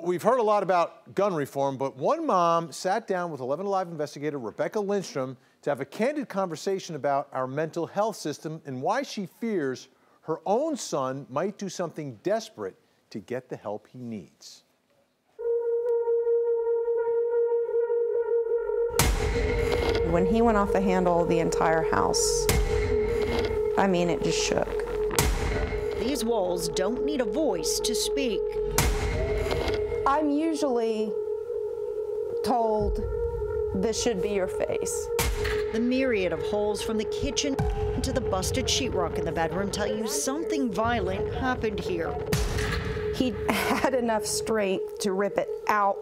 we've heard a lot about gun reform, but one mom sat down with 11 Alive investigator Rebecca Lindstrom to have a candid conversation about our mental health system and why she fears her own son might do something desperate to get the help he needs. When he went off the handle, the entire house, I mean, it just shook. These walls don't need a voice to speak. I'm usually told, this should be your face. The myriad of holes from the kitchen to the busted sheetrock in the bedroom tell you something violent happened here. He had enough strength to rip it out.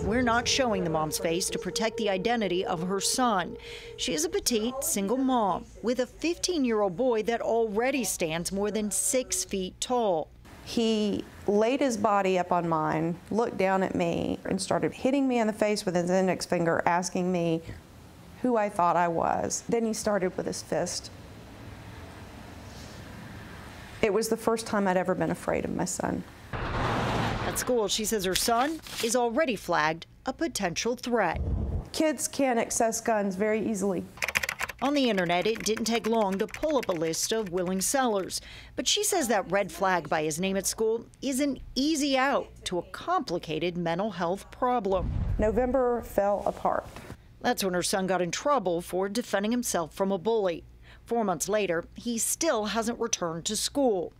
We're not showing the mom's face to protect the identity of her son. She is a petite, single mom with a 15-year-old boy that already stands more than 6 feet tall. He laid his body up on mine, looked down at me, and started hitting me in the face with his index finger, asking me who I thought I was. Then he started with his fist. It was the first time I'd ever been afraid of my son. At school, she says her son is already flagged a potential threat. Kids can access guns very easily. On the internet, it didn't take long to pull up a list of willing sellers. But she says that red flag by his name at school is an easy out to a complicated mental health problem. November fell apart. That's when her son got in trouble for defending himself from a bully. 4 months later, he still hasn't returned to school.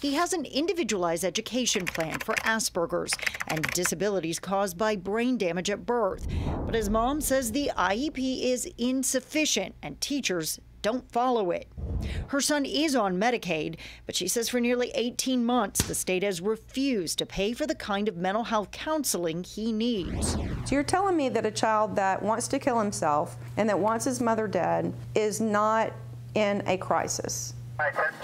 He has an individualized education plan for Asperger's and disabilities caused by brain damage at birth. But his mom says the IEP is insufficient and teachers don't follow it. Her son is on Medicaid, but she says for nearly 18 months, the state has refused to pay for the kind of mental health counseling he needs. So you're telling me that a child that wants to kill himself and that wants his mother dead is not in a crisis?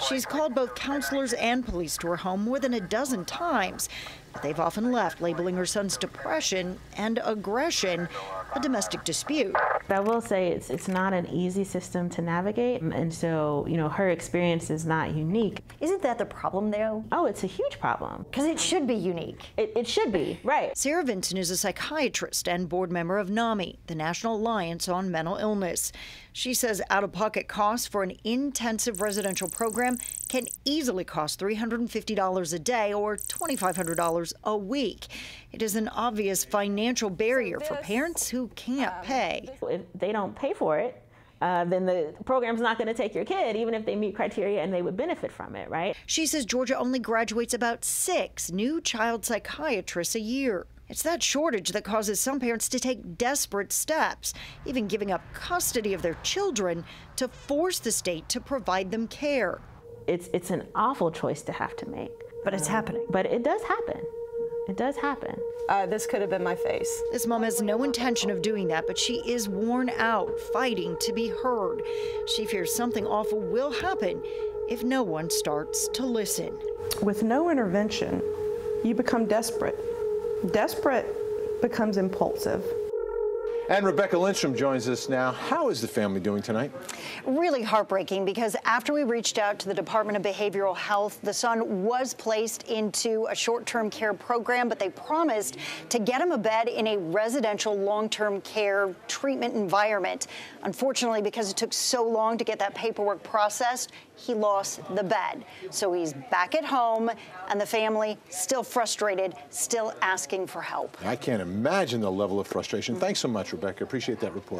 She's called both counselors and police to her home more than a dozen times, but they've often left, labeling her son's depression and aggression a domestic dispute. I will say it's not an easy system to navigate, and so, her experience is not unique. Isn't that the problem, though? Oh, it's a huge problem. Because it should be unique. It should be, right. Sarah Vinson is a psychiatrist and board member of NAMI, the National Alliance on Mental Illness. She says out-of-pocket costs for an intensive residential program can easily cost $350 a day or $2,500 a week. It is an obvious financial barrier for parents who can't pay. If they don't pay for it, then the program's not going to take your kid, even if they meet criteria and they would benefit from it, right? She says Georgia only graduates about 6 new child psychiatrists a year. It's that shortage that causes some parents to take desperate steps, even giving up custody of their children to force the state to provide them care. It's an awful choice to have to make. But it's happening. But it does happen. It does happen. This could have been my face. This mom has no intention of doing that, but she is worn out, fighting to be heard. She fears something awful will happen if no one starts to listen. With no intervention, you become desperate. Desperate becomes impulsive. And Rebecca Lindstrom joins us now. How is the family doing tonight? Really heartbreaking, because after we reached out to the Department of Behavioral Health, the son was placed into a short-term care program, but they promised to get him a bed in a residential long-term care treatment environment. Unfortunately, because it took so long to get that paperwork processed, he lost the bed. So he's back at home, and the family still frustrated, still asking for help. I can't imagine the level of frustration. Thanks so much, Rebecca. Appreciate that report.